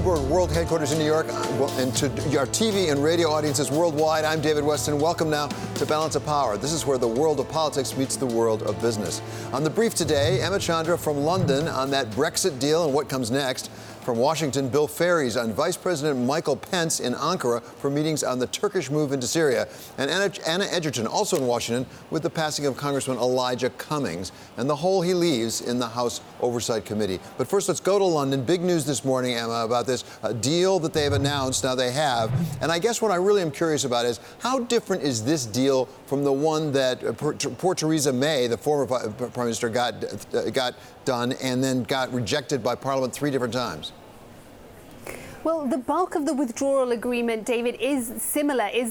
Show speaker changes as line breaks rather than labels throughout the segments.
Bloomberg World Headquarters in New York, and to our TV and radio audiences worldwide, I'm David Weston. Welcome now to Balance of Power. This is where the world of politics meets the world of business. On the brief today, Emma Chandra from London on that Brexit deal and what comes next. From Washington, Bill Ferries on Vice President Michael Pence in Ankara for meetings on the Turkish move into Syria. And Anna Edgerton, also in Washington, with the passing of Congressman Elijah Cummings and the hole he leaves in the House Oversight Committee. But first, let's go to London. Big news this morning, Emma, about this deal that they have announced. Now they have. And I guess what I really am curious about is how different is this deal from the one that poor Theresa May, the former Prime Minister, got done and then got rejected by Parliament 3 different times?
Well, the bulk of the withdrawal agreement, David, is the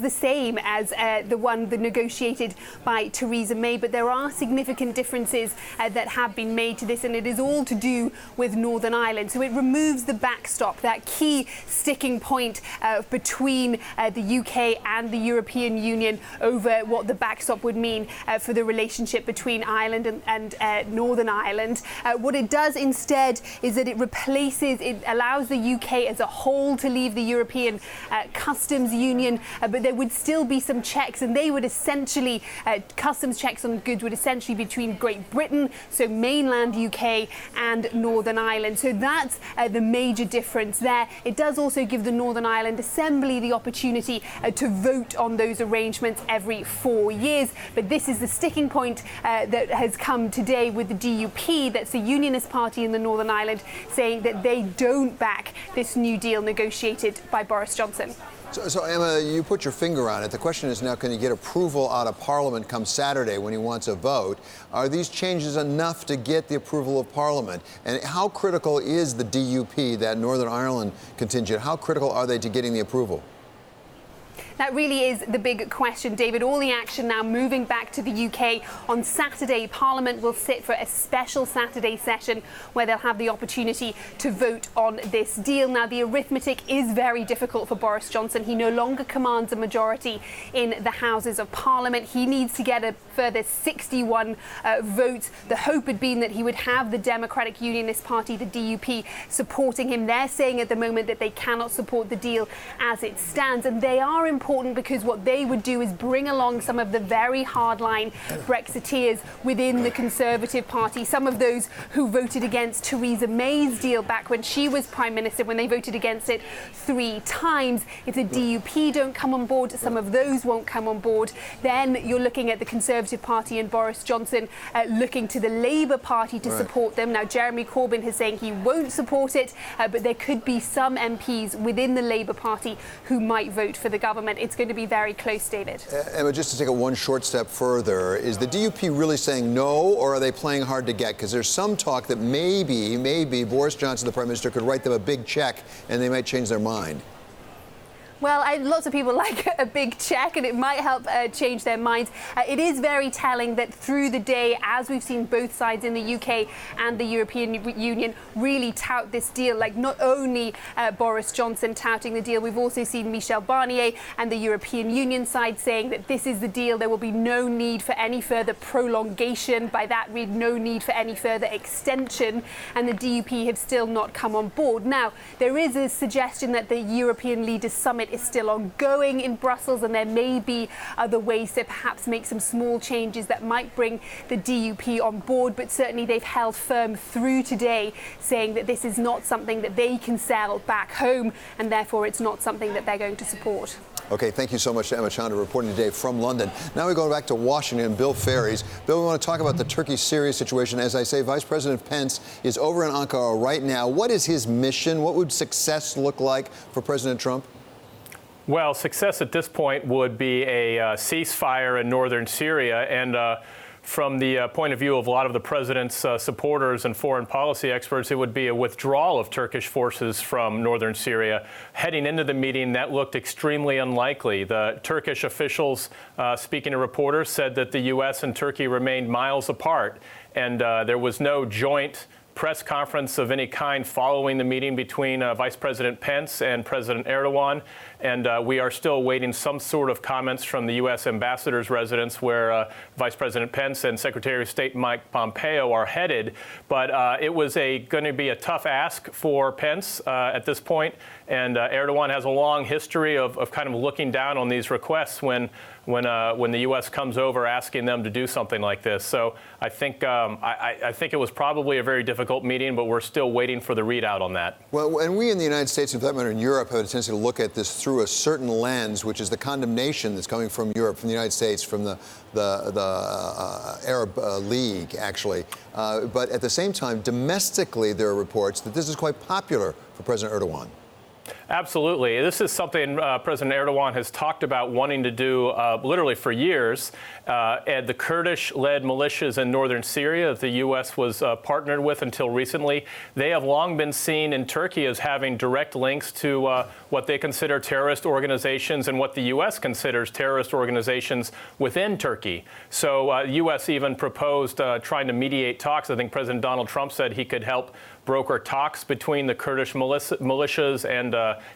same as the one negotiated by Theresa May, but there are significant differences that have been made to this, and it is all to do with Northern Ireland. So it removes the backstop, that key sticking point between the UK and the European Union over what the backstop would mean for the relationship between Ireland and Northern Ireland. What it does instead is that it allows the UK as a whole to leave the European customs union, but there would still be some checks, and they would essentially, customs checks on goods would essentially be between Great Britain, so mainland UK, and Northern Ireland. So that's the major difference there. It does also give the Northern Ireland Assembly the opportunity to vote on those arrangements every 4 years. But this is the sticking point that has come today with the DUP, that's the Unionist Party in the Northern Ireland, saying that they don't back this new deal negotiated by Boris Johnson.
So, Emma, you put your finger on it. The question is now, can you get approval out of Parliament come Saturday when he wants a vote? Are these changes enough to get the approval of Parliament? And how critical is the DUP, that Northern Ireland contingent? How critical are they to getting the approval?
That really is the big question, David. All the action now moving back to the UK. On Saturday, Parliament will sit for a special Saturday session where they'll have the opportunity to vote on this deal. Now, the arithmetic is very difficult for Boris Johnson. He no longer commands a majority in the Houses of Parliament. He needs to get a further 61 votes. The hope had been that he would have the Democratic Unionist Party, the DUP, supporting him. They're saying at the moment that they cannot support the deal as it stands, and they are important because what they would do is bring along some of the very hardline Brexiteers within the Conservative Party, some of those who voted against Theresa May's deal back when she was Prime Minister, when they voted against it 3 times. If the DUP don't come on board, some of those won't come on board. Then you're looking at the Conservative Party and Boris Johnson looking to the Labour Party to support them. Now, Jeremy Corbyn is saying he won't support it, but there could be some MPs within the Labour Party who might vote for the government. It's going to be very close, David.
Emma, just to take it one short step further, is the DUP really saying no, or are they playing hard to get? Because there's some talk that maybe Boris Johnson, the Prime Minister, could write them a big check and they might change their mind.
Well, lots of people like a big check, and it might help change their minds. It is very telling that through the day, as we've seen both sides in the UK and the European Union really tout this deal, like not only Boris Johnson touting the deal, we've also seen Michel Barnier and the European Union side saying that this is the deal. There will be no need for any further prolongation. By that, read no need for any further extension. And the DUP have still not come on board. Now, there is a suggestion that the European Leaders Summit is still ongoing in Brussels, and there may be other ways to perhaps make some small changes that might bring the DUP on board, but certainly they've held firm through today, saying that this is not something that they can sell back home, and therefore it's not something that they're going to support.
Okay, thank you so much to Emma Chandra reporting today from London. Now we go back to Washington. Bill Ferries. Bill, we want to talk about the Turkey-Syria situation. As I say, Vice President Pence is over in Ankara right now. What is his mission? What would success look like for President Trump?
Well, success at this point would be a ceasefire in northern Syria. And from the point of view of a lot of the president's supporters and foreign policy experts, it would be a withdrawal of Turkish forces from northern Syria. Heading into the meeting, that looked extremely unlikely. The Turkish officials, speaking to reporters, said that the U.S. and Turkey remained miles apart, and there was no joint press conference of any kind following the meeting between Vice President Pence and President Erdogan. And we are still awaiting some sort of comments from the U.S. ambassador's residence, where Vice President Pence and Secretary of State Mike Pompeo are headed. But it was going to be a tough ask for Pence at this point. And Erdogan has a long history of kind of looking down on these requests when the U.S. comes over asking them to do something like this. So I think it was probably a very difficult meeting, but we're still waiting for the readout on that.
Well, and we in the United States, and for that matter in Europe, have a tendency to look at this through a certain lens, which is the condemnation that's coming from Europe, from the United States, from the Arab League, actually. But at the same time, domestically, there are reports that this is quite popular for President Erdogan.
Absolutely. This is something President Erdogan has talked about wanting to do literally for years. And the Kurdish-led militias in northern Syria that the U.S. was partnered with until recently, they have long been seen in Turkey as having direct links to what they consider terrorist organizations and what the U.S. considers terrorist organizations within Turkey. So the U.S. even proposed trying to mediate talks. I think President Donald Trump said he could help broker talks between the Kurdish militias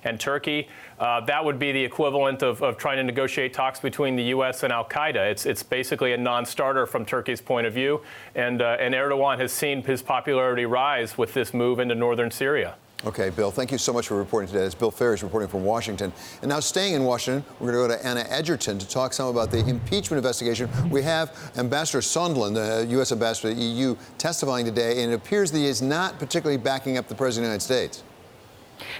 and Turkey. That would be the equivalent of trying to negotiate talks between the U.S. and al-Qaeda. It's basically a non-starter from Turkey's point of view, and Erdogan has seen his popularity rise with this move into northern Syria.
Okay, Bill, thank you so much for reporting today. It's Bill Ferris reporting from Washington. And now staying in Washington, we're going to go to Anna Edgerton to talk some about the impeachment investigation. We have Ambassador Sondland, the U.S. ambassador to the EU, testifying today, and it appears that he is not particularly backing up the President of the United States.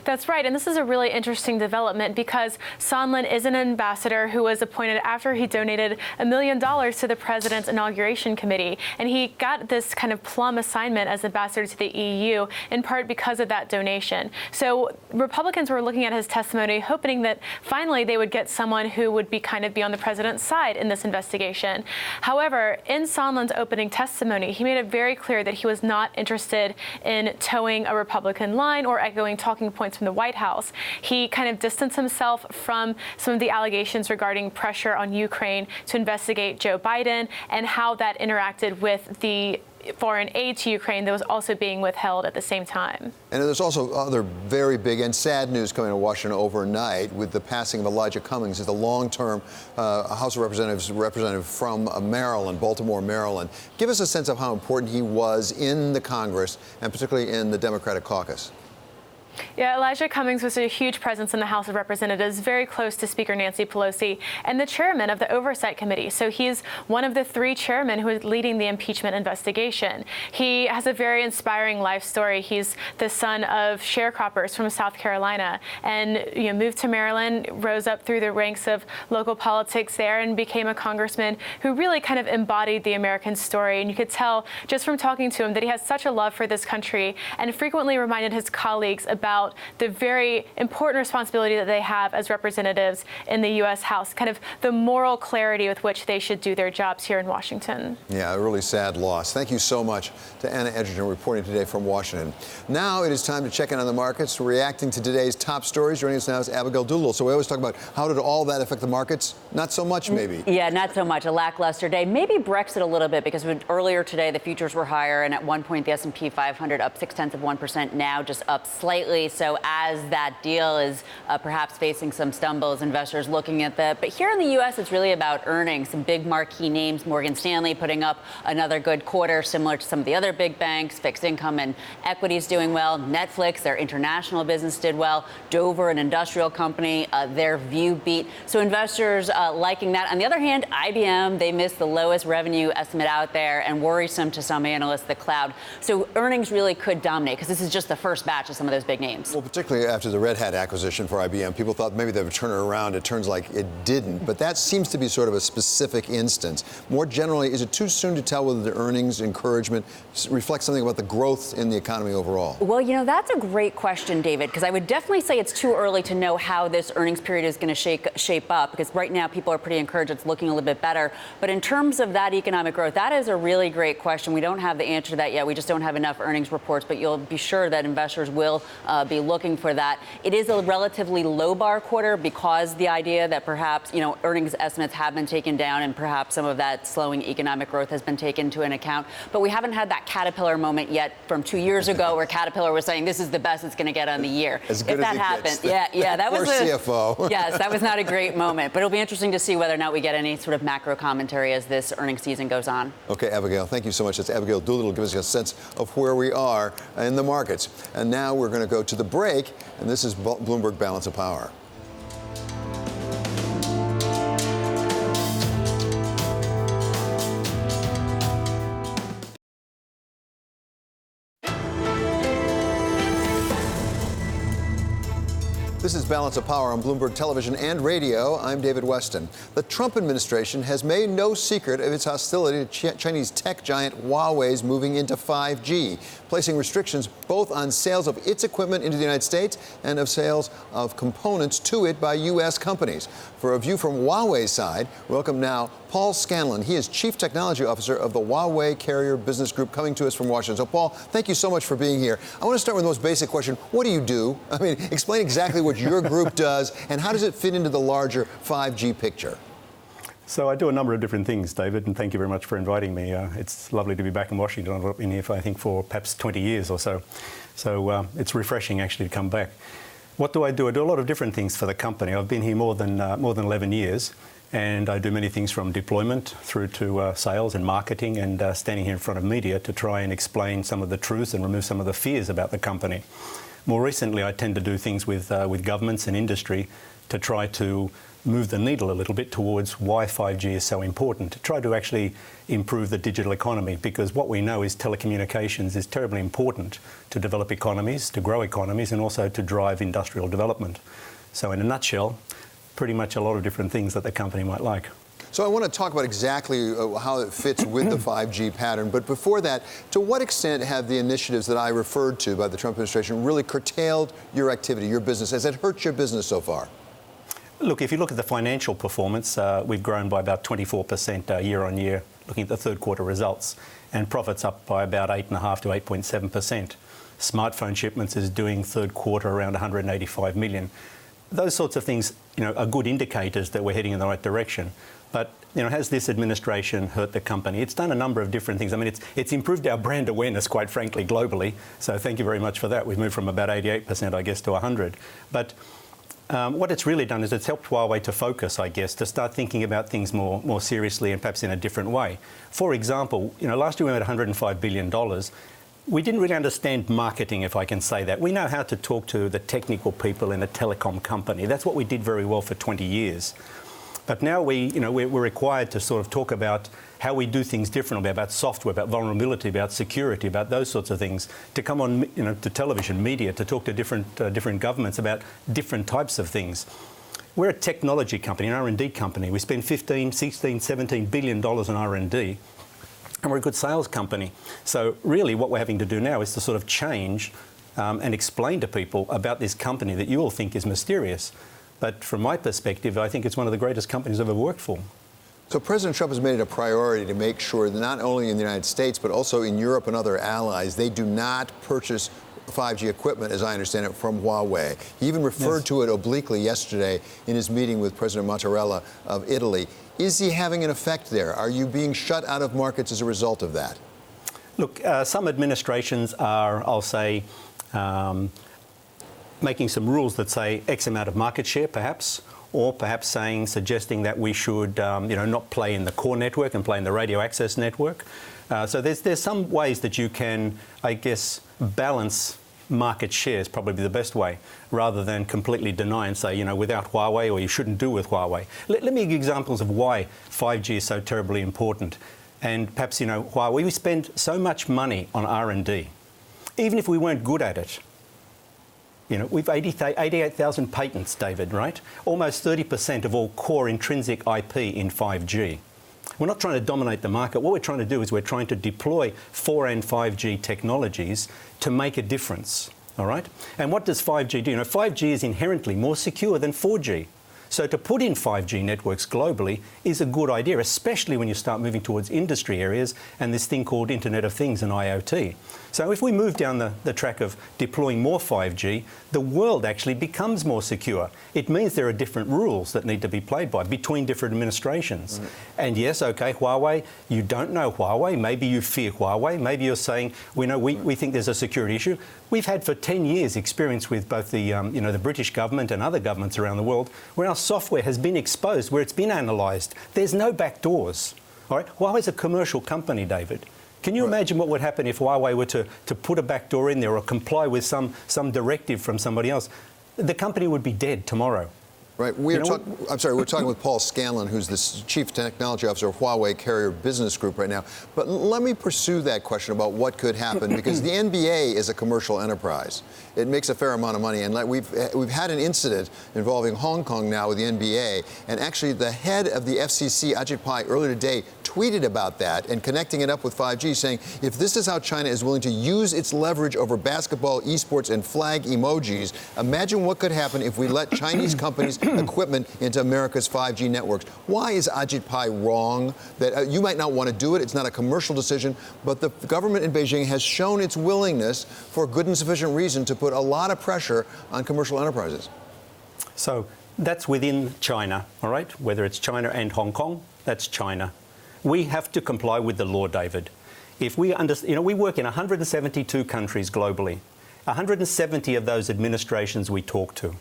That's right, and this is a really interesting development because Sondland is an ambassador who was appointed after he donated $1 million to the president's inauguration committee, and he got this kind of plum assignment as ambassador to the EU in part because of that donation. So Republicans were looking at his testimony, hoping that finally they would get someone who would be on the president's side in this investigation. However, in Sondland's opening testimony, he made it very clear that he was not interested in towing a Republican line or echoing talking points from the White House. He kind of distanced himself from some of the allegations regarding pressure on Ukraine to investigate Joe Biden and how that interacted with the foreign aid to Ukraine that was also being withheld at the same time.
And there's also other very big and sad news coming to Washington overnight with the passing of Elijah Cummings as the long-term House of Representatives representative from Maryland, Baltimore, Maryland. Give us a sense of how important he was in the Congress and particularly in the Democratic caucus.
Yeah, Elijah Cummings was a huge presence in the House of Representatives, very close to Speaker Nancy Pelosi and the chairman of the Oversight Committee. So he's one of the 3 chairmen who is leading the impeachment investigation. He has a very inspiring life story. He's the son of sharecroppers from South Carolina and moved to Maryland, rose up through the ranks of local politics there and became a congressman who really kind of embodied the American story. And you could tell just from talking to him that he has such a love for this country and frequently reminded his colleagues about the very important responsibility that they have as representatives in the U.S. House, kind of the moral clarity with which they should do their jobs here in Washington.
Yeah, a really sad loss. Thank you so much to Anna Edgerton reporting today from Washington. Now it is time to check in on the markets. Reacting to today's top stories, joining us now is Abigail Doolittle. So we always talk about how did all that affect the markets? Not so much, maybe.
Yeah, not so much. A lackluster day. Maybe Brexit a little bit because earlier today the futures were higher, and at one point the S&P 500 up 0.6%, now just up slightly. So as that deal is perhaps facing some stumbles, investors looking at that. But here in the U.S., it's really about earnings. Some big marquee names, Morgan Stanley putting up another good quarter, similar to some of the other big banks. Fixed income and equities doing well. Netflix, their international business, did well. Dover, an industrial company, their view beat. So investors liking that. On the other hand, IBM, they missed the lowest revenue estimate out there, and worrisome to some analysts, the cloud. So earnings really could dominate because this is just the first batch of some of those big names.
Well, particularly after the Red Hat acquisition for IBM, people thought maybe they would turn it around. It turns like it didn't. But that seems to be sort of a specific instance. More generally, is it too soon to tell whether the earnings encouragement reflects something about the growth in the economy overall?
Well, that's a great question, David, because I would definitely say it's too early to know how this earnings period is going to shape up, because right now people are pretty encouraged. It's looking a little bit better. But in terms of that economic growth, that is a really great question. We don't have the answer to that yet. We just don't have enough earnings reports. But you'll be sure that investors will be looking for that. It is a relatively low bar quarter because the idea that perhaps, earnings estimates have been taken down and perhaps some of that slowing economic growth has been taken into an account. But we haven't had that Caterpillar moment yet from 2 years ago where Caterpillar was saying this is the best it's going to get on the year.
As good
if that
as it
happens,
gets.
that was
CFO.
Yes, that was not a great moment. But it'll be interesting to see whether or not we get any sort of macro commentary as this earnings season goes on.
Okay, Abigail, thank you so much. That's Abigail Doolittle giving us a sense of where we are in the markets. And now we're going to go to the break, and this is Bloomberg Balance of Power. This is Balance of Power on Bloomberg Television and Radio. I'm David Weston. The Trump administration has made no secret of its hostility to Chinese tech giant Huawei's moving into 5G, placing restrictions both on sales of its equipment into the United States and of sales of components to it by U.S. companies. For a view from Huawei's side, welcome now Paul Scanlon. He is Chief Technology Officer of the Huawei Carrier Business Group, coming to us from Washington. So, Paul, thank you so much for being here. I want to start with the most basic question. What do you do? I mean, explain exactly what your group does, and how does it fit into the larger 5G picture?
So I do a number of different things, David, and thank you very much for inviting me. It's lovely to be back in Washington. I've been here for, I think, for perhaps 20 years or so. So it's refreshing, actually, to come back. What do? I do a lot of different things for the company. I've been here more than 11 years, and I do many things from deployment through to sales and marketing and standing here in front of media to try and explain some of the truths and remove some of the fears about the company. More recently, I tend to do things with governments and industry to try to move the needle a little bit towards why 5G is so important, to try to actually improve the digital economy, because what we know is telecommunications is terribly important to develop economies, to grow economies, and also to drive industrial development. So in a nutshell, pretty much a lot of different things that the company might like.
So I want to talk about exactly how it fits with the 5G pattern. But before that, to what extent have the initiatives that I referred to by the Trump administration really curtailed your activity, your business? Has it hurt your business so far?
Look, if you look at the financial performance, we've grown by about 24% year on year, looking at the third quarter results, and profits up by about 8.5% to 8.7%. Smartphone shipments is doing third quarter around 185 million. Those sorts of things, are good indicators that we're heading in the right direction. But, has this administration hurt the company? It's done a number of different things. I mean, it's improved our brand awareness, quite frankly, globally. So thank you very much for that. We've moved from about 88%, I guess, to 100. But what it's really done is it's helped Huawei to focus, I guess, to start thinking about things more seriously and perhaps in a different way. For example, last year we made $105 billion. We didn't really understand marketing, if I can say that. We know how to talk to the technical people in a telecom company. That's what we did very well for 20 years. But now we're required to sort of talk about how we do things differently, about software, about vulnerability, about security, about those sorts of things, to come on to television, media, to talk to different governments about different types of things. We're a technology company, an R&D company. We spend $15, $16, $17 billion on R&D, and we're a good sales company. So really what we're having to do now is to sort of change and explain to people about this company that you all think is mysterious. But from my perspective, I think it's one of the greatest companies I've ever worked for.
So President Trump has made it a priority to make sure that not only in the United States, but also in Europe and other allies, they do not purchase 5G equipment, as I understand it, from Huawei. He even referred to it obliquely yesterday in his meeting with President Mattarella of Italy. Is he having an effect there? Are you being shut out of markets as a result of that?
Look, some administrations are, I'll say, making some rules that say X amount of market share, perhaps, or perhaps suggesting that we should, not play in the core network and play in the radio access network. So there's some ways that you can, I guess, balance market share is probably the best way, rather than completely deny and say, without Huawei, or you shouldn't do with Huawei. Let me give you examples of why 5G is so terribly important. And perhaps, Huawei, we spend so much money on R&D. Even if we weren't good at it, we've 88,000 patents, David, right? Almost 30% of all core intrinsic IP in 5G. We're not trying to dominate the market. What we're trying to do is we're trying to deploy 4 and 5G technologies to make a difference, all right? And what does 5G do? 5G is inherently more secure than 4G. So to put in 5G networks globally is a good idea, especially when you start moving towards industry areas and this thing called Internet of Things and IoT. So if we move down the track of deploying more 5G, the world actually becomes more secure. It means there are different rules that need to be played by between different administrations. And yes, okay, Huawei, you don't know Huawei, maybe you fear Huawei, maybe you're saying, we think there's a security issue. We've had for 10 years experience with both the, the British government and other governments around the world where our software has been exposed, where it's been analysed. There's no back doors. All right? Huawei's a commercial company, David. Can you imagine what would happen if Huawei were to put a back door in there or comply with some directive from somebody else? The company would be dead tomorrow.
Right. We're talking with Paul Scanlon, who's the Chief Technology Officer of Huawei Carrier Business Group right now. But let me pursue that question about what could happen, because the NBA is a commercial enterprise. It makes a fair amount of money, and we've had an incident involving Hong Kong now with the NBA, and actually the head of the FCC, Ajit Pai, earlier today tweeted about that and connecting it up with 5G, saying if this is how China is willing to use its leverage over basketball, esports, and flag emojis, imagine what could happen if we let Chinese companies equipment into America's 5G networks. Why is Ajit Pai wrong? That you might not want to do it. It's not a commercial decision, but the government in Beijing has shown its willingness for good and sufficient reason to put a lot of pressure on commercial enterprises.
So that's within China, all right? Whether it's China and Hong Kong, that's China. We have to comply with the law, David. If we we work in 172 countries globally. 170 of those administrations we talk to.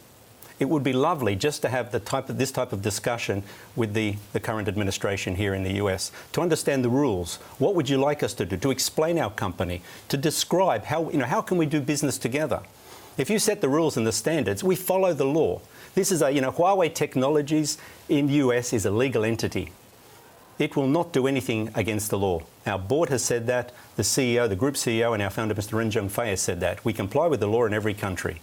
It would be lovely just to have this type of discussion with the current administration here in the US, to understand the rules. What would you like us to do? To explain our company, to describe how can we do business together? If you set the rules and the standards, we follow the law. This is Huawei Technologies in the US is a legal entity. It will not do anything against the law. Our board has said that, the CEO, the group CEO, and our founder, Mr. Ren Zhengfei, has said that. We comply with the law in every country.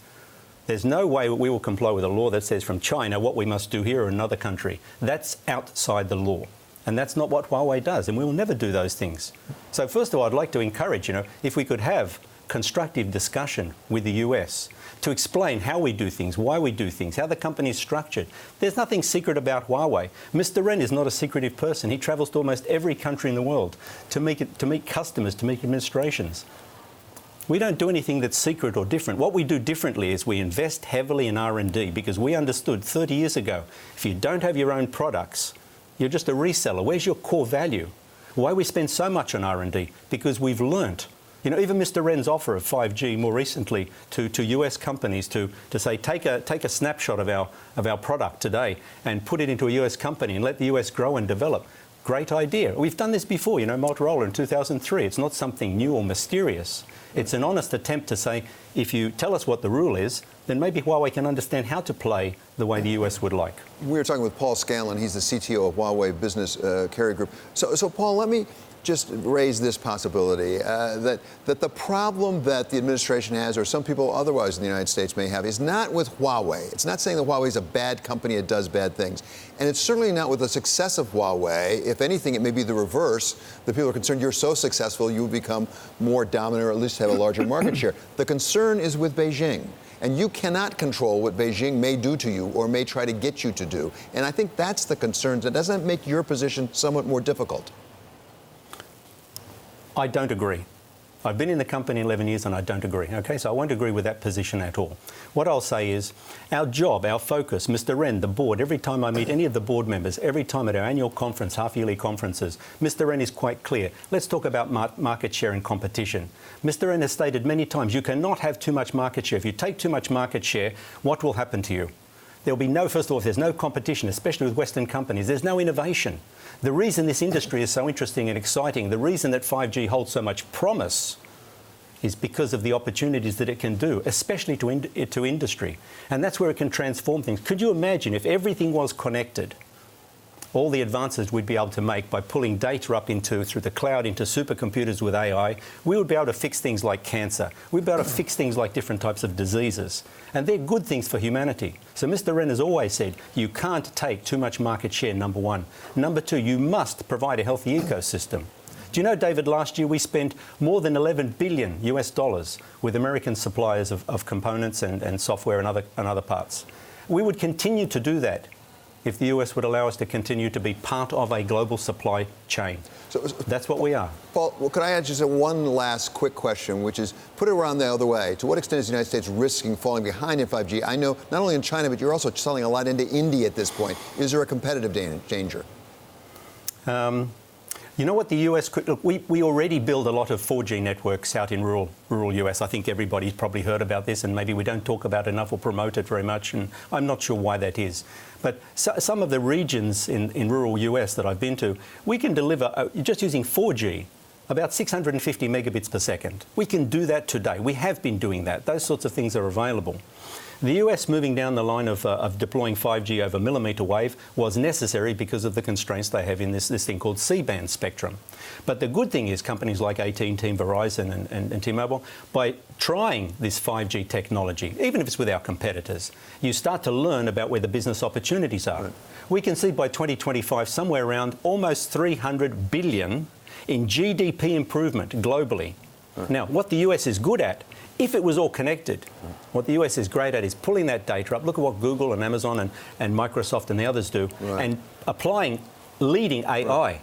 There's no way we will comply with a law that says from China what we must do here or another country. That's outside the law. And that's not what Huawei does, and we will never do those things. So first of all, I'd like to encourage, if we could have constructive discussion with the US to explain how we do things, why we do things, how the company is structured. There's nothing secret about Huawei. Mr. Ren is not a secretive person. He travels to almost every country in the world to meet customers, to meet administrations. We don't do anything that's secret or different. What we do differently is we invest heavily in R&D, because we understood 30 years ago, if you don't have your own products, you're just a reseller. Where's your core value? Why we spend so much on R&D? Because we've learnt. Even Mr. Ren's offer of 5G more recently to US companies to say, take a snapshot of our product today and put it into a US company and let the US grow and develop. Great idea. We've done this before, Motorola in 2003. It's not something new or mysterious. It's an honest attempt to say, if you tell us what the rule is, then maybe Huawei can understand how to play the way the US would like.
We're talking with Paul Scanlon. He's the CTO of Huawei Business Carrier Group. So Paul, let me just raise this possibility that the problem that the administration has, or some people otherwise in the United States may have, is not with Huawei. It's not saying that Huawei is a bad company, it does bad things. And it's certainly not with the success of Huawei. If anything, it may be the reverse. The people are concerned you're so successful, you will become more dominant, or at least have a larger market share. The concern is with Beijing. And you cannot control what Beijing may do to you or may try to get you to do. And I think that's the concern. That doesn't make your position somewhat more difficult.
I don't agree. I've been in the company 11 years and I don't agree. Okay, so I won't agree with that position at all. What I'll say is our job, our focus, Mr. Ren, the board, every time I meet any of the board members, every time at our annual conference, half-yearly conferences, Mr. Ren is quite clear. Let's talk about market share and competition. Mr. Ren has stated many times, you cannot have too much market share. If you take too much market share, what will happen to you? There'll be first of all, if there's no competition, especially with Western companies, there's no innovation. The reason this industry is so interesting and exciting, the reason that 5G holds so much promise, is because of the opportunities that it can do, especially to industry. And that's where it can transform things. Could you imagine if everything was connected? All the advances we'd be able to make by pulling data up through the cloud into supercomputers with AI, we would be able to fix things like cancer. We'd be able to fix things like different types of diseases. And they're good things for humanity. So Mr. Ren has always said, you can't take too much market share, number one. Number two, you must provide a healthy ecosystem. Do you know, David, last year we spent more than $11 billion US with American suppliers of components and software and other parts. We would continue to do that if the US would allow us to continue to be part of a global supply chain. So that's what we are.
Paul, well, could I add just one last quick question, which is put it around the other way. To what extent is the United States risking falling behind in 5G? I know not only in China, but you're also selling a lot into India at this point. Is there a competitive danger?
You know what the US could look, we already build a lot of 4G networks out in rural US. I think everybody's probably heard about this, and maybe we don't talk about it enough or promote it very much, and I'm not sure why that is. But some of the regions in rural US that I've been to, we can deliver, just using 4G, about 650 megabits per second. We can do that today. We have been doing that. Those sorts of things are available. The US moving down the line of deploying 5G over millimetre wave was necessary because of the constraints they have in this thing called C-band spectrum. But the good thing is companies like AT&T, Verizon and T-Mobile, by trying this 5G technology, even if it's with our competitors, you start to learn about where the business opportunities are. Right. We can see by 2025 somewhere around almost 300 billion in GDP improvement globally. Right. Now, what the US is good at, if it was all connected, what the US is great at is pulling that data up. Look at what Google and Amazon and Microsoft and the others do, right, and applying leading AI. Right.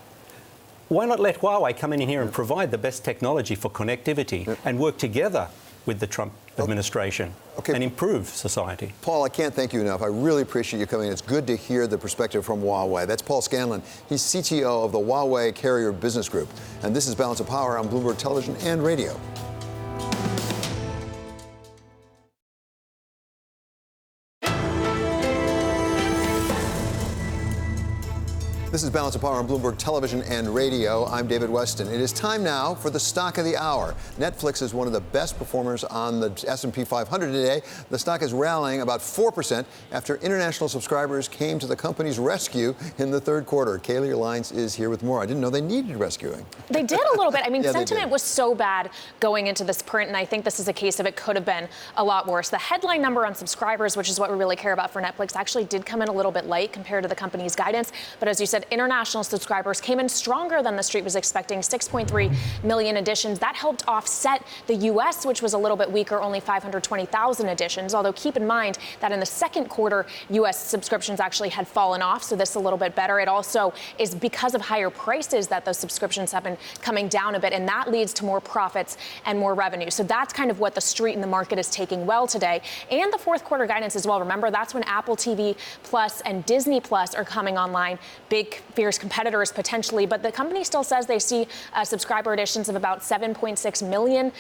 Why not let Huawei come in here and provide the best technology for connectivity and work together with the Trump administration and improve society?
Paul, I can't thank you enough. I really appreciate you coming in. It's good to hear the perspective from Huawei. That's Paul Scanlon. He's CTO of the Huawei Carrier Business Group. And this is Balance of Power on Bloomberg Television and Radio. This is Balance of Power on Bloomberg Television and Radio. I'm David Weston. It is time now for the stock of the hour. Netflix is one of the best performers on the S&P 500 today. The stock is rallying about 4% after international subscribers came to the company's rescue in the third quarter. Kaylee Lyons is here with more. I didn't know they needed rescuing.
They did a little bit. I mean,
yeah,
sentiment was so bad going into this print, and I think this is a case of it could have been a lot worse. The headline number on subscribers, which is what we really care about for Netflix, actually did come in a little bit light compared to the company's guidance. But as you said, international subscribers came in stronger than the street was expecting, 6.3 million additions. That helped offset the U.S., which was a little bit weaker, only 520,000 additions. Although keep in mind that in the second quarter, U.S. subscriptions actually had fallen off, so this is a little bit better. It also is because of higher prices that those subscriptions have been coming down a bit, and that leads to more profits and more revenue. So that's kind of what the street and the market is taking well today. And the fourth quarter guidance as well. Remember, that's when Apple TV Plus and Disney Plus are coming online. Big, fierce competitors potentially, but the company still says they see subscriber additions of about 7.6 million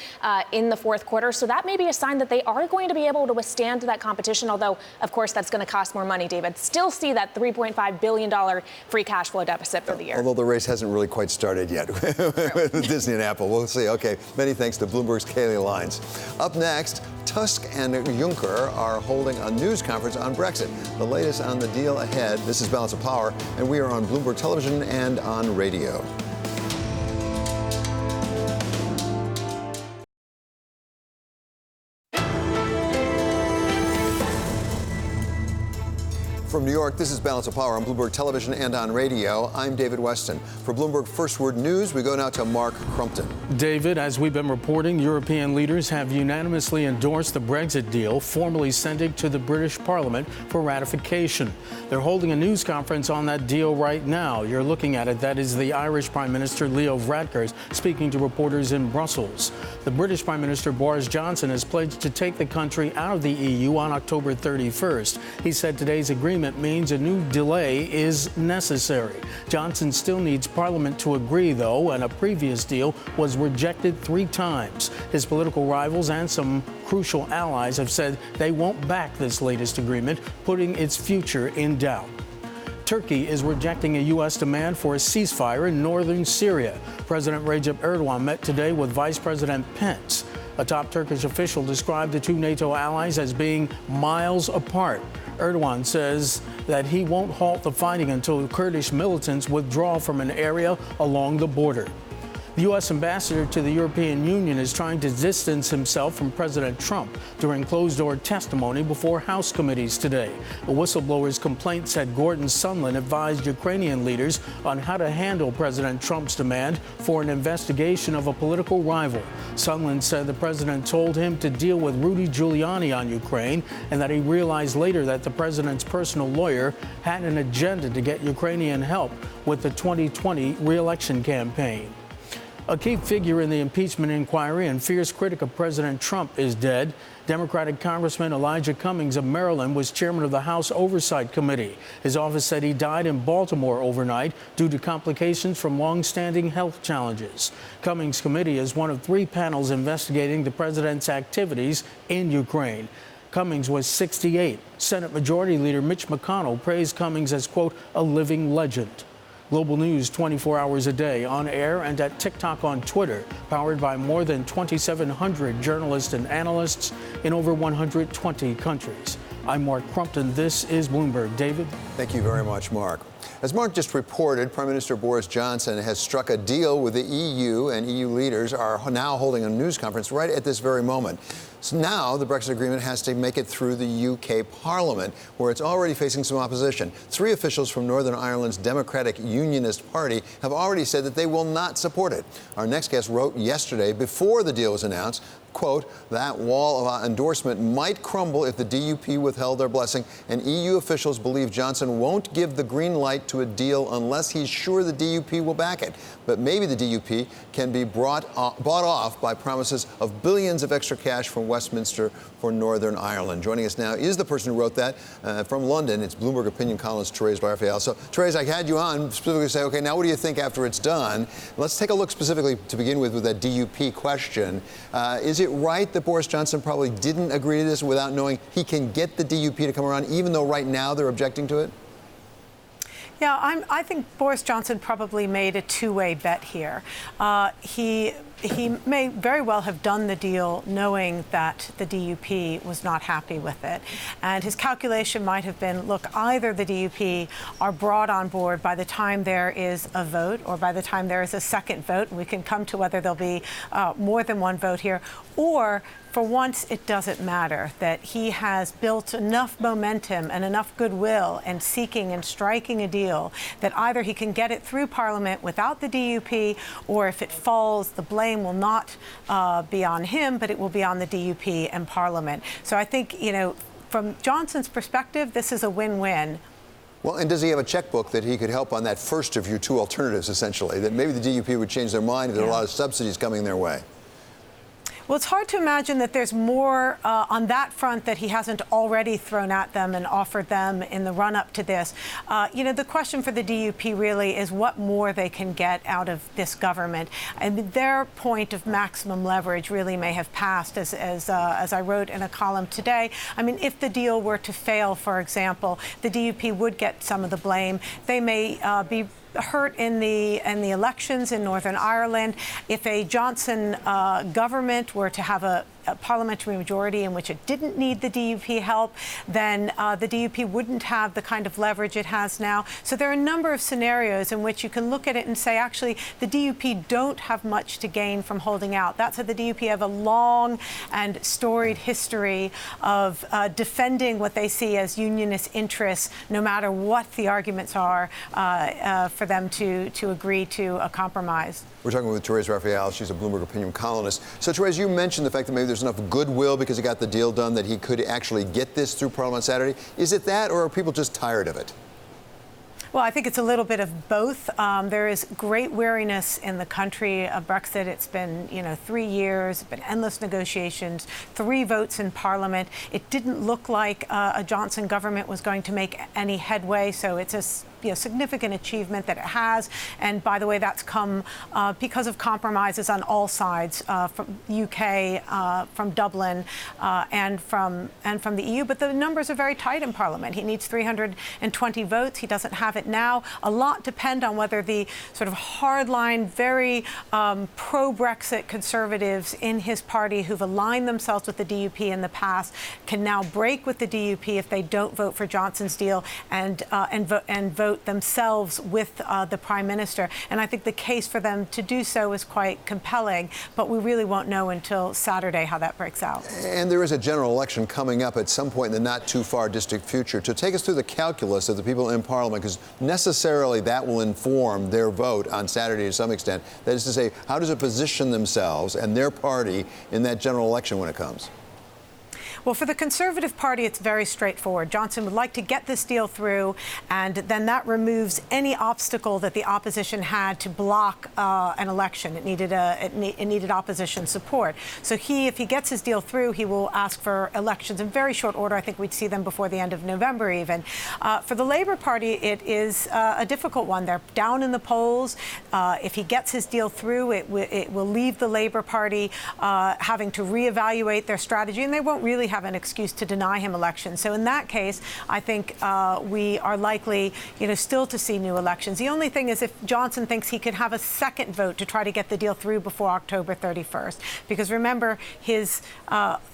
in the fourth quarter. So that may be a sign that they are going to be able to withstand that competition, although, of course, that's going to cost more money, David. Still see that $3.5 billion free cash flow deficit for the year.
Although the race hasn't really quite started yet with Disney and Apple. We'll see. Okay, many thanks to Bloomberg's Kaylee Lyons. Up next, Tusk and Juncker are holding a news conference on Brexit. The latest on the deal ahead. This is Balance of Power, and we are on Bloomberg Television and on radio. From New York, this is Balance of Power on Bloomberg Television and on radio. I'm David Weston. For Bloomberg First Word News, we go now to Mark Crumpton.
David, as we've been reporting, European leaders have unanimously endorsed the Brexit deal, formally sent it to the British Parliament for ratification. They're holding a news conference on that deal right now. You're looking at it. That is the Irish Prime Minister Leo Varadkar speaking to reporters in Brussels. The British Prime Minister Boris Johnson has pledged to take the country out of the EU on October 31st. He said today's agreement means a new delay is necessary. Johnson still needs Parliament to agree, though, and a previous deal was rejected 3 times. His political rivals and some crucial allies have said they won't back this latest agreement, putting its future in doubt. Turkey is rejecting a U.S. demand for a ceasefire in northern Syria. President Recep Erdogan met today with Vice President Pence. A top Turkish official described the 2 NATO allies as being miles apart. Erdogan says that he won't halt the fighting until Kurdish militants withdraw from an area along the border. The U.S. ambassador to the European Union is trying to distance himself from President Trump during closed-door testimony before House committees today. A whistleblower's complaint said Gordon Sondland advised Ukrainian leaders on how to handle President Trump's demand for an investigation of a political rival. Sondland said the president told him to deal with Rudy Giuliani on Ukraine, and that he realized later that the president's personal lawyer had an agenda to get Ukrainian help with the 2020 re-election campaign. A key figure in the impeachment inquiry and fierce critic of President Trump is dead. Democratic Congressman Elijah Cummings of Maryland was chairman of the House Oversight Committee. His office said he died in Baltimore overnight due to complications from long-standing health challenges. Cummings' committee is one of 3 panels investigating the president's activities in Ukraine. Cummings was 68. Senate Majority Leader Mitch McConnell praised Cummings as, quote, a living legend. Global News 24 hours a day, on air and at TikTok on Twitter, powered by more than 2,700 journalists and analysts in over 120 countries. I'm Mark Crumpton. This is Bloomberg. David?
Thank you very much, Mark. As Mark just reported, Prime Minister Boris Johnson has struck a deal with the EU, and EU leaders are now holding a news conference right at this very moment. So now the Brexit agreement has to make it through the UK Parliament, where it's already facing some opposition. 3 officials from Northern Ireland's Democratic Unionist Party have already said that they will not support it. Our next guest wrote yesterday, before the deal was announced, quote, that wall of endorsement might crumble if the DUP withheld their blessing, and EU officials believe Johnson won't give the green light to a deal unless he's sure the DUP will back it. But maybe the DUP can be bought off by promises of billions of extra cash from Westminster for Northern Ireland. Joining us now is the person who wrote that from London. It's Bloomberg opinion columnist Therese Raphael. So, Therese, I had you on specifically to say, okay, now what do you think after it's done? Let's take a look specifically to begin with that DUP question. Is it right that Boris Johnson probably didn't agree to this without knowing he can get the DUP to come around, even though right now they're objecting to it?
Yeah, I think Boris Johnson probably made a two-way bet here. He may very well have done the deal knowing that the DUP was not happy with it. And his calculation might have been, look, either the DUP are brought on board by the time there is a vote or by the time there is a second vote, and we can come to whether there'll be more than one vote here, or for once, it doesn't matter, that he has built enough momentum and enough goodwill and seeking and striking a deal that either he can get it through Parliament without the DUP, or if it falls, the blame will not be on him, but it will be on the DUP and Parliament. So I think, you know, from Johnson's perspective, this is a win-win.
Well, and does he have a checkbook that he could help on that first of your 2 alternatives, essentially, that maybe the DUP would change their mind if there are a lot of subsidies coming their way?
Well, it's hard to imagine that there's more on that front that he hasn't already thrown at them and offered them in the run-up to this. You know, the question for the DUP really is what more they can get out of this government. And their point of maximum leverage really may have passed, as I wrote in a column today. I mean, if the deal were to fail, for example, the DUP would get some of the blame. They may be hurt in the elections in Northern Ireland. If a Johnson government were to have a parliamentary majority in which it didn't need the DUP help, then the DUP wouldn't have the kind of leverage it has now. So there are a number of scenarios in which you can look at it and say, actually, the DUP don't have much to gain from holding out. That's how the DUP have a long and storied history of defending what they see as unionist interests, no matter what the arguments are for them to agree to a compromise.
We're talking with Therese Raphael. She's a Bloomberg opinion columnist. So, Therese, you mentioned the fact that maybe there's enough goodwill because he got the deal done that he could actually get this through Parliament Saturday. Is it that, or are people just tired of it?
Well, I think it's a little bit of both. There is great weariness in the country of Brexit. It's been, 3 years, been endless negotiations, 3 votes in Parliament. It didn't look like a Johnson government was going to make any headway, so it's a significant achievement that it has. And by the way, that's come because of compromises on all sides, from UK, from Dublin, and from the EU. But the numbers are very tight in Parliament. He needs 320 votes. He doesn't have it now. A lot depend on whether the sort of hardline, very pro-Brexit conservatives in his party who've aligned themselves with the DUP in the past can now break with the DUP if they don't vote for Johnson's deal and vote vote themselves with the prime minister. And I think the case for them to do so is quite compelling, but we really won't know until Saturday how that breaks out.
And there is a general election coming up at some point in the not too far distant future. To take us through the calculus of the people in Parliament, because necessarily that will inform their vote on Saturday to some extent. That is to say, how does it position themselves and their party in that general election when it comes?
Well, for the Conservative Party, it's very straightforward. Johnson would like to get this deal through, and then that removes any obstacle that the opposition had to block an election. It needed opposition support. So if he gets his deal through, he will ask for elections in very short order. I think we'd see them before the end of November even. For the Labour Party, it is a difficult one. They're down in the polls. If he gets his deal through, it will leave the Labour Party having to reevaluate their strategy, and they won't really have an excuse to deny him elections. So in that case, I think we are likely, still to see new elections. The only thing is if Johnson thinks he could have a second vote to try to get the deal through before October 31st. Because remember, his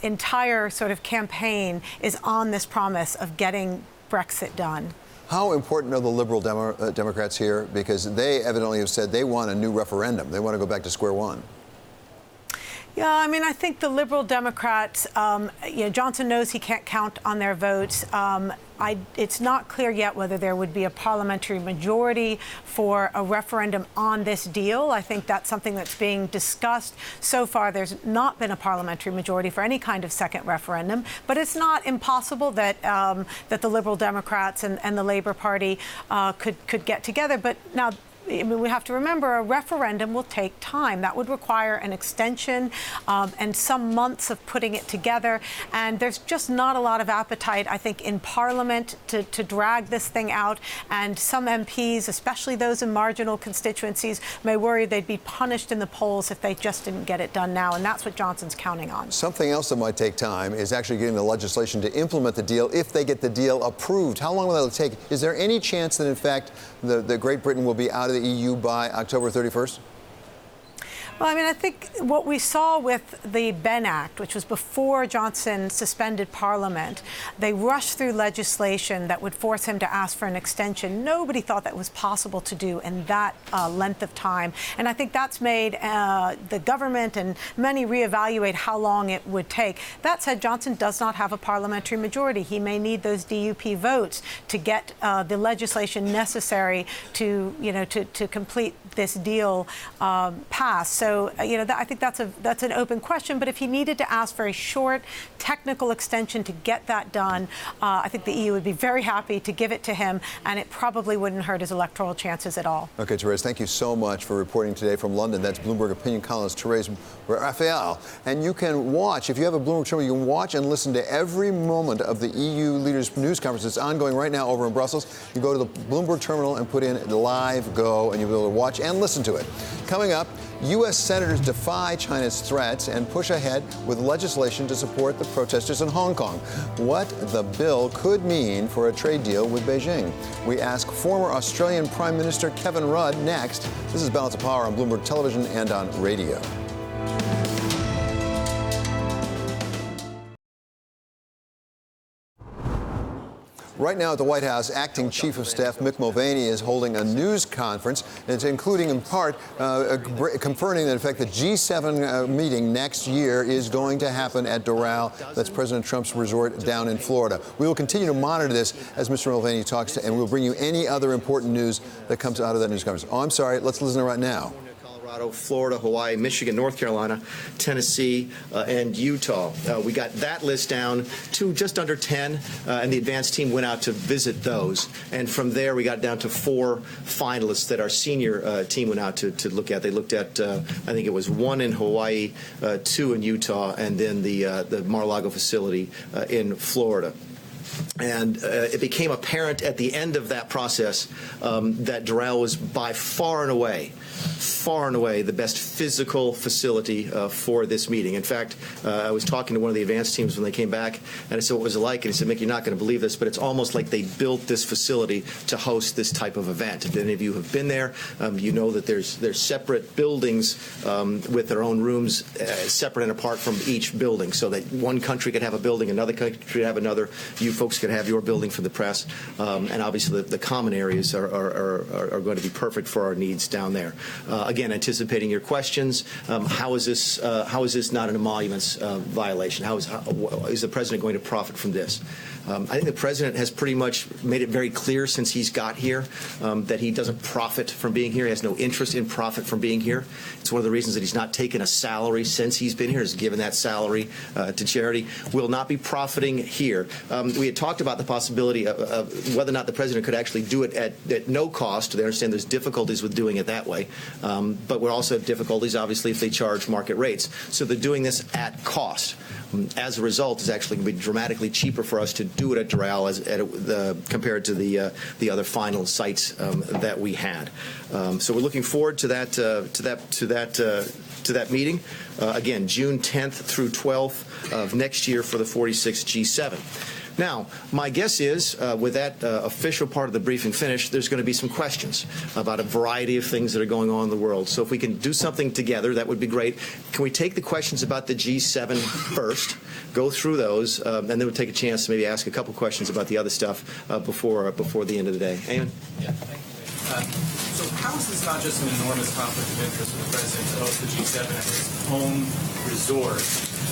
entire sort of campaign is on this promise of getting Brexit done.
How important are the Liberal Democrats here? Because they evidently have said they want a new referendum. They want to go back to square one.
Yeah, I mean, I think the Liberal Democrats, Johnson knows he can't count on their votes. It's not clear yet whether there would be a parliamentary majority for a referendum on this deal. I think that's something that's being discussed. So far, there's not been a parliamentary majority for any kind of second referendum. But it's not impossible that that the Liberal Democrats and the Labour Party could get together. But now, we have to remember a referendum will take time. That would require an extension and some months of putting it together. And there's just not a lot of appetite, I think, in Parliament to drag this thing out. And some MPs, especially those in marginal constituencies, may worry they'd be punished in the polls if they just didn't get it done now. And that's what Johnson's counting on.
Something else that might take time is actually getting the legislation to implement the deal if they get the deal approved. How long will that take? Is there any chance that, in fact, the Great Britain will be out of the EU by October 31st?
Well, I mean, I think what we saw with the Benn Act, which was before Johnson suspended Parliament, they rushed through legislation that would force him to ask for an extension. Nobody thought that was possible to do in that length of time. And I think that's made the government and many reevaluate how long it would take. That said, Johnson does not have a parliamentary majority. He may need those DUP votes to get the legislation necessary to, to complete this deal passed. So, I think that's an open question. But if he needed to ask for a short technical extension to get that done, I think the EU would be very happy to give it to him, and it probably wouldn't hurt his electoral chances at all.
Okay, Therese, thank you so much for reporting today from London. That's Bloomberg opinion columnist Therese Raphael. And you can watch, if you have a Bloomberg terminal, you can watch and listen to every moment of the EU leaders' news conference. It's ongoing right now over in Brussels. You go to the Bloomberg terminal and put in live go, and you'll be able to watch and listen to it. Coming up, U.S. senators defy China's threats and push ahead with legislation to support the protesters in Hong Kong. What the bill could mean for a trade deal with Beijing. We ask former Australian Prime Minister Kevin Rudd next. This is Balance of Power on Bloomberg Television and on radio. Right now at the White House, Acting Chief of Staff Mick Mulvaney is holding a news conference. It's including, in part, confirming that, in fact, the G7 meeting next year is going to happen at Doral. That's President Trump's resort down in Florida. We will continue to monitor this as Mr. Mulvaney talks, and we'll bring you any other important news that comes out of that news conference. Oh, I'm sorry. Let's listen to it right now.
Florida, Hawaii, Michigan, North Carolina, Tennessee, and Utah. We got that list down to just under 10, and the advance team went out to visit those. And from there, we got down to 4 finalists that our senior team went out to look at. They looked at, I think it was 1 in Hawaii, 2 in Utah, and then the Mar-a-Lago facility in Florida. And it became apparent at the end of that process that Doral was by far and away the best physical facility for this meeting. In fact, I was talking to one of the advance teams when they came back, and I said, what was it like? And he said, Mick, you're not going to believe this, but it's almost like they built this facility to host this type of event. If any of you have been there, you know that there's separate buildings with their own rooms separate and apart from each building, so that one country could have a building, another country could have another. You folks folks could have your building for the press, and obviously the common areas are going to be perfect for our needs down there. Again, anticipating your questions. How is this not an emoluments violation? How is the president going to profit from this? I think the president has pretty much made it very clear since he's got here that he doesn't profit from being here. He has no interest in profit from being here. It's one of the reasons that he's not taken a salary since he's been here, is given that salary to charity. Will not be profiting here. We had talked about the possibility of whether or not the president could actually do it at no cost. They understand there's difficulties with doing it that way, but we're also have difficulties, obviously, if they charge market rates. So they're doing this at cost. As a result, it's actually going to be dramatically cheaper for us to do it at Doral compared to the other final sites that we had. So we're looking forward to that meeting. Again, June 10th through 12th of next year for the 46th G7. Now, my guess is, with that official part of the briefing finished, there's going to be some questions about a variety of things that are going on in the world. So if we can do something together, that would be great. Can we take the questions about the G7 first, go through those, and then we'll take a chance to maybe ask a couple questions about the other stuff before the end of the day. Eamon?
Yeah, thank you. So how is this not just an enormous conflict of interest for the president to host the G7 at his home resort?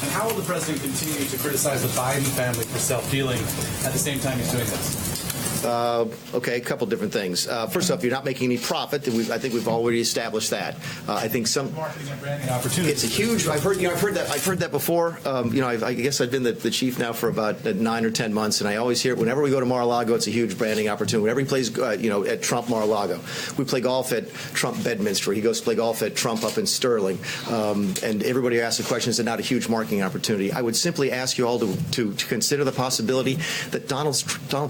And how will the president continue to criticize the Biden family for self-dealing at the same time he's doing this?
Okay, a couple different things. First off, you're not making any profit. I think we've already established that. I think some
marketing and branding opportunities.
It's a huge. I've heard that before. I guess I've been the chief now for about 9 or 10 months, and I always hear it whenever we go to Mar-a-Lago, it's a huge branding opportunity. Whenever he plays, at Trump Mar-a-Lago, we play golf at Trump Bedminster. He goes to play golf at Trump up in Sterling, and everybody asks the question: is it not a huge marketing opportunity? I would simply ask you all to consider the possibility that Donald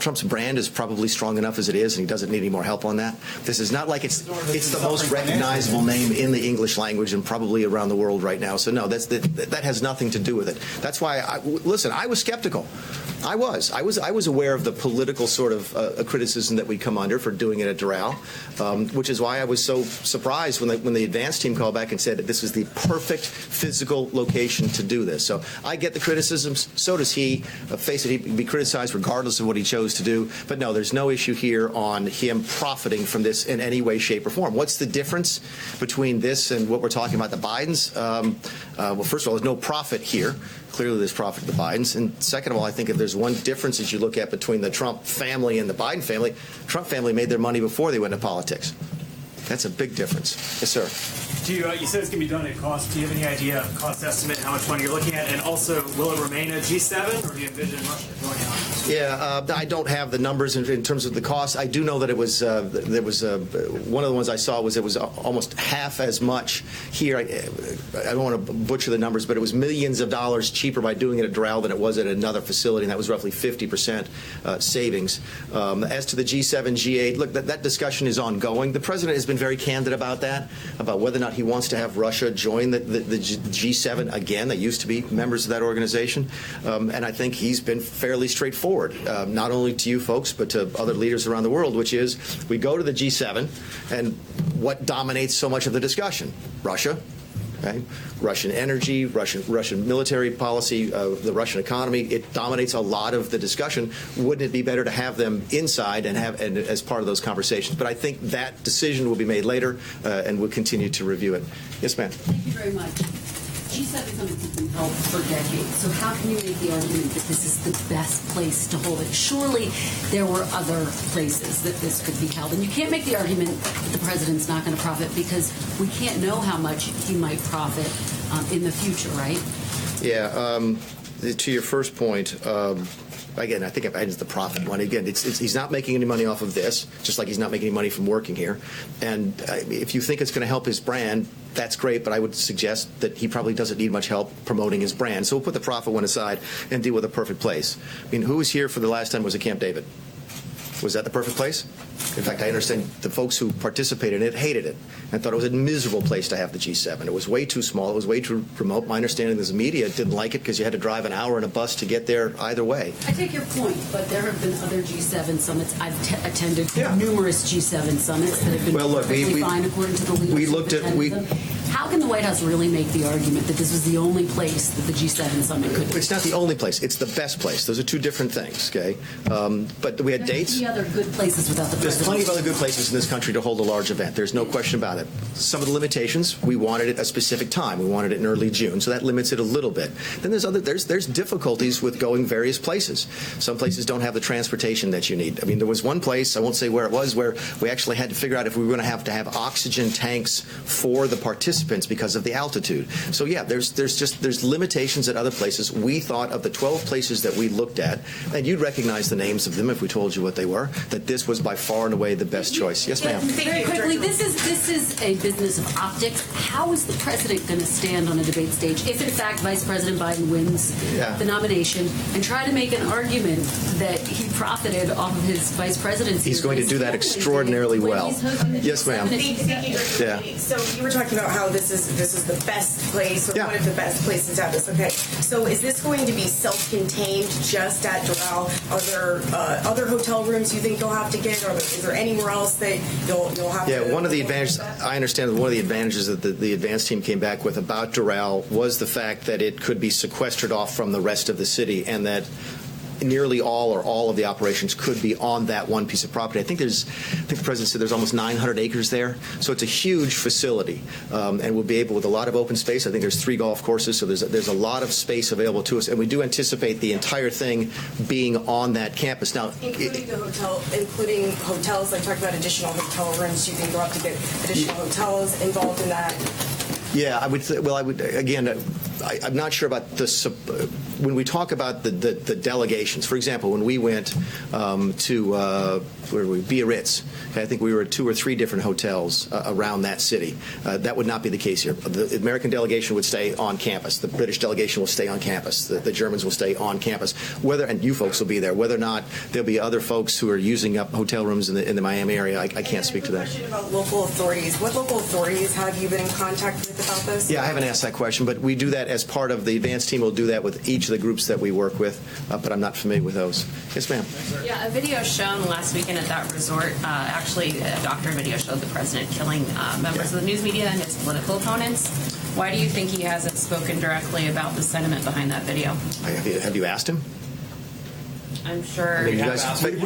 Trump's brand is probably strong enough as it is, and he doesn't need any more help on that. This is not like it's the most recognizable name in the English language and probably around the world right now. So no, that has nothing to do with it. That's why I was skeptical. I was aware of the political sort of criticism that we'd come under for doing it at Doral, which is why I was so surprised when the advance team called back and said that this was the perfect physical location to do this. So I get the criticisms. So does he. Face it, he'd be criticized regardless of what he chose to do. But no, there's no issue here on him profiting from this in any way, shape, or form. What's the difference between this and what we're talking about, the Bidens? Well, first of all, there's no profit here. Clearly, there's profit to the Bidens. And second of all, I think if there's one difference that you look at between the Trump family and the Biden family, Trump family made their money before they went into politics. That's a big difference. Yes, sir.
You said it's going to be done at cost. Do you have any idea, cost estimate, how much money you're looking at? And also, will it remain a G7, or do you envision Russia joining on?
Yeah, I don't have the numbers in terms of the cost. I do know that it was there was one of the ones I saw was it was almost half as much here. I don't want to butcher the numbers, but it was millions of dollars cheaper by doing it at Doral than it was at another facility, and that was roughly 50% savings. As to the G7, G8, look, that discussion is ongoing. The president has been very candid about that, about whether or not he wants to have Russia join the G7 again. They used to be members of that organization, and I think he's been fairly straightforward. Not only to you folks, but to other leaders around the world, which is we go to the G7, and what dominates so much of the discussion? Russia. Okay? Russian energy, Russian military policy, the Russian economy, it dominates a lot of the discussion. Wouldn't it be better to have them inside and as part of those conversations? But I think that decision will be made later, and we'll continue to review it. Yes, ma'am.
Thank you very much. G7 Summit has been held for decades, so how can you make the argument that this is the best place to hold it? Surely there were other places that this could be held, and you can't make the argument that the president's not going to profit because we can't know how much he might profit in the future, right?
Yeah. To your first point, again, I think it's the profit one. Again, he's not making any money off of this, just like he's not making any money from working here. And if you think it's going to help his brand, that's great, but I would suggest that he probably doesn't need much help promoting his brand. So we'll put the profit one aside and deal with a perfect place. I mean, who was here for the last time was at Camp David? Was that the perfect place? In fact, I understand the folks who participated in it hated it and thought it was a miserable place to have the G7. It was way too small. It was way too remote. My understanding is the media didn't like it because you had to drive an hour in a bus to get there either way.
I take your point, but there have been other G7 summits. I've attended numerous G7 summits that have been perfectly fine according to the leaders.
We looked at
How can the White House really make the argument that this was the only place that the G7 summit could be?
It's not the only place. It's the best place. Those are two different things, okay? But we had dates.
There's other good places without the
There's
president.
plenty of other good places in this country to hold a large event. There's no question about it. Some of the limitations, we wanted it a specific time. We wanted it in early June, so that limits it a little bit. Then there's difficulties with going various places. Some places don't have the transportation that you need. I mean, there was one place, I won't say where it was, where we actually had to figure out if we were going to have oxygen tanks for the participants because of the altitude. So yeah, there's limitations at other places. We thought of the 12 places that we looked at, and you'd recognize the names of them if we told you what they were, that this was by far and away the best choice. Yes, ma'am.
Very quickly, this is a business of optics. How is the president going to stand on a debate stage if, in fact, Vice President Biden wins the nomination and try to make an argument that he profited off of his vice presidency?
He's going to do that extraordinarily well. Yes, ma'am.
So you were talking about how this is the best place, or one of the best places to have this. Okay, so is this going to be self-contained just at Doral? Are there other hotel rooms you think you'll have to get, or is there anywhere else that you'll have to?
Yeah, one of the advantages, I understand that one of the advantages that the advance team came back with about Doral was the fact that it could be sequestered off from the rest of the city, and that nearly all of the operations could be on that one piece of property. I think the president said there's almost 900 acres there, so it's a huge facility, and we'll be able, with a lot of open space. I think there's 3 golf courses, so there's a lot of space available to us, and we do anticipate the entire thing being on that campus. Now,
including hotels, like talking about additional hotel rooms. Do you think you'll have to get additional hotels involved in that?
Yeah, I would. Again, I'm not sure about this. When we talk about the delegations, for example, when we went to where were we? Biarritz. Okay, I think we were at 2 or 3 different hotels around that city. That would not be the case here. The American delegation would stay on campus. The British delegation will stay on campus. The Germans will stay on campus. And you folks will be there. Whether or not there'll be other folks who are using up hotel rooms in the Miami area, I can't speak to that.
Question about local authorities. What local authorities have you been in contact with about this?
Yeah, I haven't asked that question, but we do that as part of the advance team. We'll do that with each of the groups that we work with, but I'm not familiar with those. Yes, ma'am.
Yeah, a video shown last weekend at that resort, actually a doctor video showed the president killing members of the news media and his political opponents. Why do you think he hasn't spoken directly about the sentiment behind that video?
Have you asked him?
I'm sure.
You guys face it.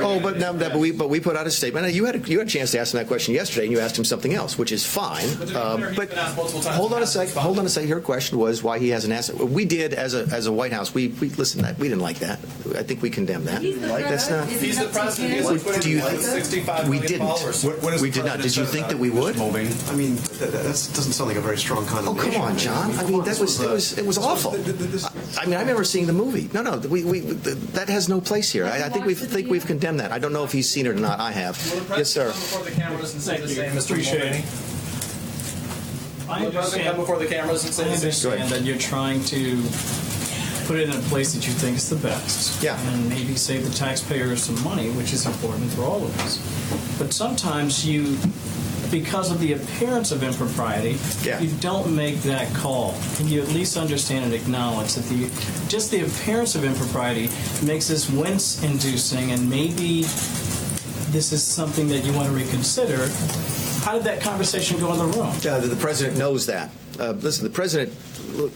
Oh, but we put out a statement. You had a chance to ask him that question yesterday, and you asked him something else, which is fine. But hold on a sec. Your question was why he hasn't asked it. We did as a White House. We listened to that. We didn't like that. I think we condemn that. That's not.
He's the president.
Do you think we didn't? We did not. Did you think that we would?
I mean, that doesn't sound like a very strong condemnation.
Oh, come on, John. I mean, it was awful. I mean, I remember seeing the movie. No, that has no place here. I think we've condemned that. I don't know if he's seen it or not. I have. Yes, sir.
Before the cameras and say the same, Mr. Mulvaney. I understand before the cameras and say the same.
I understand that you're trying to put it in a place that you think is the best.
Yeah.
And maybe save the taxpayers some money, which is important for all of us. But sometimes because of the appearance of impropriety, you don't make that call. And you at least understand and acknowledge that just the appearance of impropriety makes this wince-inducing, and maybe this is something that you want to reconsider. How did that conversation go in the room?
The president knows that. Listen, the president,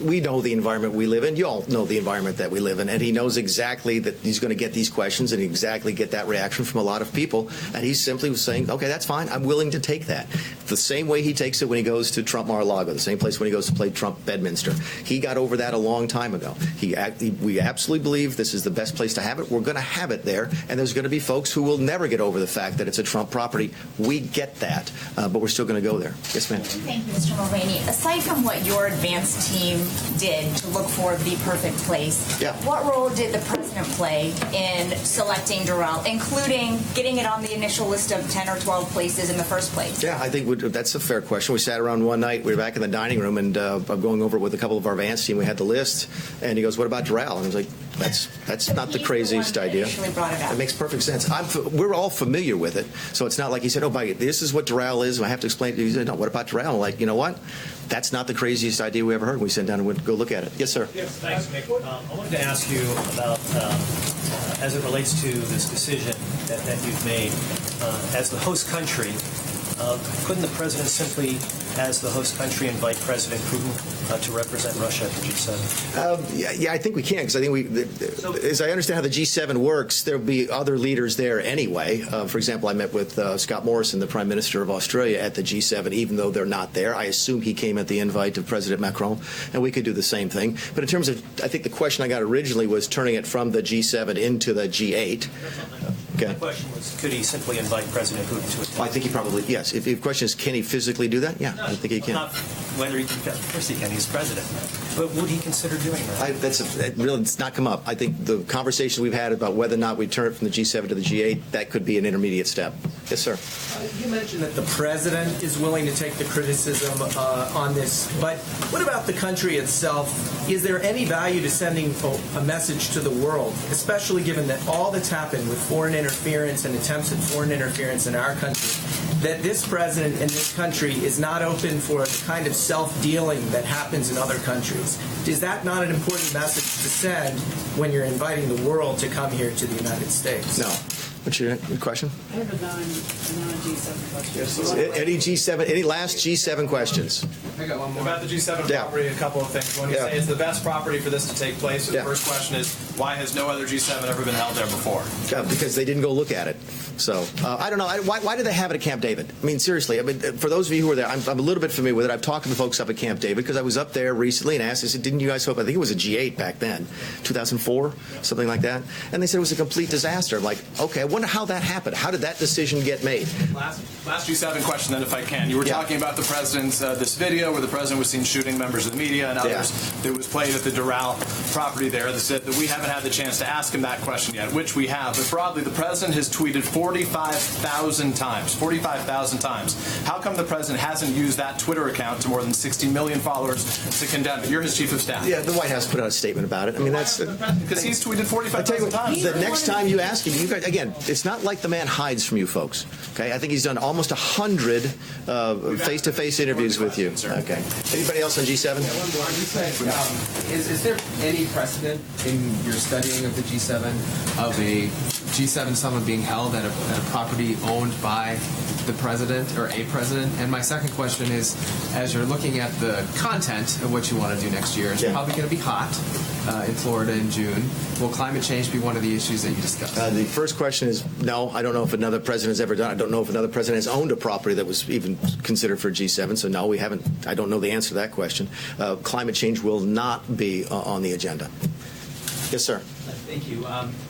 we know the environment we live in. You all know the environment that we live in. And he knows exactly that he's going to get these questions and exactly get that reaction from a lot of people. And he simply was saying, okay, that's fine. I'm willing to take that. The same way he takes it when he goes to Trump Mar-a-Lago, the same place when he goes to play Trump Bedminster. He got over that a long time ago. We absolutely believe this is the best place to have it. We're going to have it there. And there's going to be folks who will never get over the fact that it's a Trump property. We get that. But we're still going to go there. Yes, ma'am.
Thank you, Mr. Mulvaney. Aside from what your advance team did to look for the perfect place, what role did the president play in selecting Doral, including getting it on the initial list of 10 or 12 places in the first place?
Yeah, I think that's a fair question. We sat around one night. We were back in the dining room, and I'm going over it with a couple of our advance team. We had the list, and he goes, what about Doral? And I was like, That's not the craziest idea. It makes perfect sense. We're all familiar with it, so it's not like he said, "Oh, this is what Doral is." I have to explain it to you. He said, "No, what about Doral?" I'm like, you know what? That's not the craziest idea we ever heard. We sat down and went go look at it. Yes, sir.
Yes, thanks, Mick. I wanted to ask you about, as it relates to this decision that you've made as the host country. Couldn't the president simply, as the host country, invite President Putin to represent Russia at the G7?
Yeah, I think we can, because I think as I understand how the G7 works, there'll be other leaders there anyway. For example, I met with Scott Morrison, the Prime Minister of Australia, at the G7, even though they're not there. I assume he came at the invite of President Macron, and we could do the same thing. But in terms of, I think the question I got originally was turning it from the G7 into the G8. Okay.
My question was, could he simply invite President Putin to attend?
I think he probably, yes. If the question is, can he physically do that? Yeah, I think he can.
Not whether he can, of course he can, he's president. But would he consider doing that?
It's not come up. I think the conversation we've had about whether or not we turn it from the G7 to the G8, that could be an intermediate step. Yes, sir.
You mentioned that the president is willing to take the criticism on this, but what about the country itself? Is there any value to sending a message to the world, especially given that all that's happened with foreign interference and attempts at foreign interference in our country, that this president in this country is not open for the kind of self-dealing that happens in other countries? Is that not an important message to send when you're inviting the world to come here to the United States?
No. What's your question?
I have a non-G7 question.
Any last G7 questions?
I got one more. About the G7 property, a couple of things. When you say it's the best property for this to take place, the first question is, why has no other G7 ever been held there before?
Because they didn't go look at it. So, I don't know. Why did they have it at Camp David? I mean, seriously, for those of you who were there, I'm a little bit familiar with it. I've talked to the folks up at Camp David because I was up there recently and asked, I said, didn't you guys hope? I think it was a G8 back then, 2004, something like that. And they said it was a complete disaster. I'm like, okay, I wonder how that happened. How did that decision get made?
Last G7 question, then, if I can. You were talking about the president's, this video where the president was seen shooting members of the media and others that was played at the Doral property there. They said that we haven't had the chance to ask him that question yet, which we have. But broadly, the president has tweeted 45,000 times. 45,000 times. How come the president hasn't used that Twitter account to more than 60 million followers to condemn it? You're his chief of staff.
Yeah, the White House put out a statement about it. I mean, that's...
Because he's tweeted 45,000 times.
The next time you ask him, you guys, again, it's not like the man hides from you folks. Okay, I think he's done almost 100 face-to-face interviews with you. Okay. Anybody else on G7?
Is there any precedent in your studying of the G7 of a G7 summit being held at a property owned by the president or a president? And my second question is, as you're looking at the content of what you want to do next year, it's probably going to be hot in Florida in June. Will climate change be one of the issues that you discussed?
The first question is no. I don't know if another president has ever done it. I don't know if another president has owned a property that was even considered for G7. So no, we haven't. I don't know the answer to that question. Climate change will not be on the agenda. Yes, sir.
Thank you.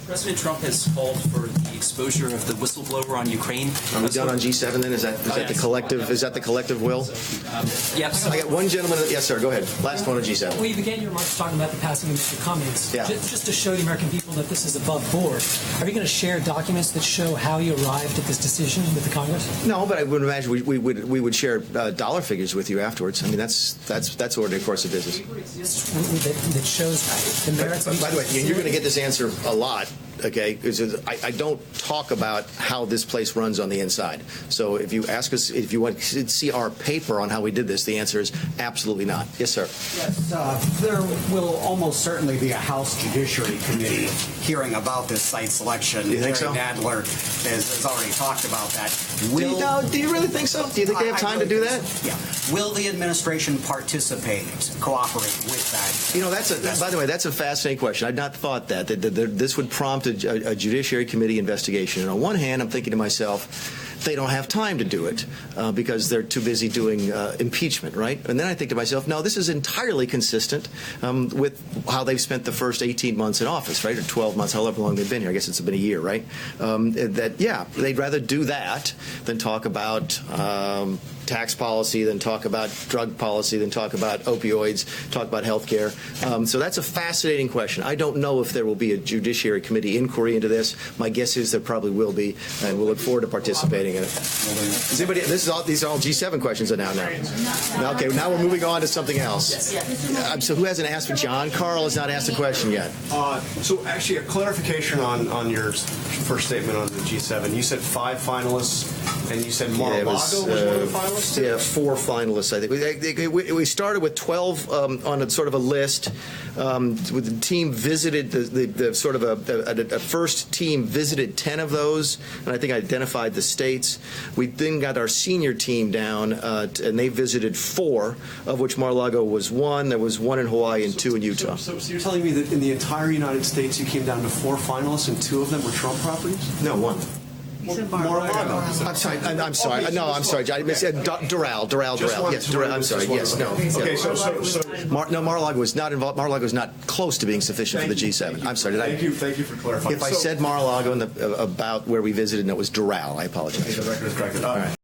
President Trump has called for the exposure of the whistleblower on Ukraine.
Are we done on G7 then? Is that the collective? Is that the collective will?
Yes.
I got one gentleman. Yes, sir. Go ahead. Last one on G7.
Well, you began your remarks talking about the passing of Mr. Cummings. Yeah. Just to show the American people that this is above board, are you going to share documents that show how you arrived at this decision with the Congress?
No, but I would imagine we would share dollar figures with you afterwards. I mean, that's ordinary course of business.
That shows the merits.
By the way, you're going to get this answer a lot. Okay, because I don't talk about how this place runs on the inside. So if you ask us, if you want to see our paper on how we did this, the answer is absolutely not. Yes, sir.
Yes, there will almost certainly be a House Judiciary Committee hearing about this site selection.
Do you think so?
Nadler has already talked about that.
Do you really think so? Do you think they have time to do that?
Yeah. Will the administration participate, cooperate with that?
You know, by the way, that's a fascinating question. I'd not thought that this would prompt a Judiciary Committee investigation. And on one hand, I'm thinking to myself, they don't have time to do it because they're too busy doing impeachment, right? And then I think to myself, no, this is entirely consistent with how they've spent the first 18 months in office, right? Or 12 months, however long they've been here. I guess it's been a year, right? They'd rather do that than talk about tax policy, then talk about drug policy, then talk about opioids, talk about health care. So that's a fascinating question. I don't know if there will be a Judiciary Committee inquiry into this. My guess is there probably will be, and we'll look forward to participating in it. Does anybody, these are all G7 questions now. Okay, now we're moving on to something else. So who hasn't asked? John Carl has not asked a question yet.
So actually, a clarification on your first statement on the G7. You said 5 finalists, and you said Mar-a-Lago was one of the finalists?
Yeah, 4 finalists, I think. We started with 12 on a sort of a list. With the team visited, the sort of a first team visited 10 of those, and I think identified the states. We then got our senior team down, and they visited 4, of which Mar-a-Lago was 1. There was 1 in Hawaii and 2 in Utah.
So you're telling me that in the entire United States you came down to 4 finalists and 2 of them were Trump properties?
No, 1.
Mar-a-Lago.
I'm sorry. I'm sorry. No, I'm sorry. I said Doral. Yes, Doral. I'm sorry. Yes, no.
Okay, so
no, Mar-a-Lago was not involved. Mar-a-Lago was not close to being sufficient for the G7. I'm sorry.
Thank you for clarifying.
If I said Mar-a-Lago about where we visited and it was Doral, I apologize.
The record is corrected.
All right.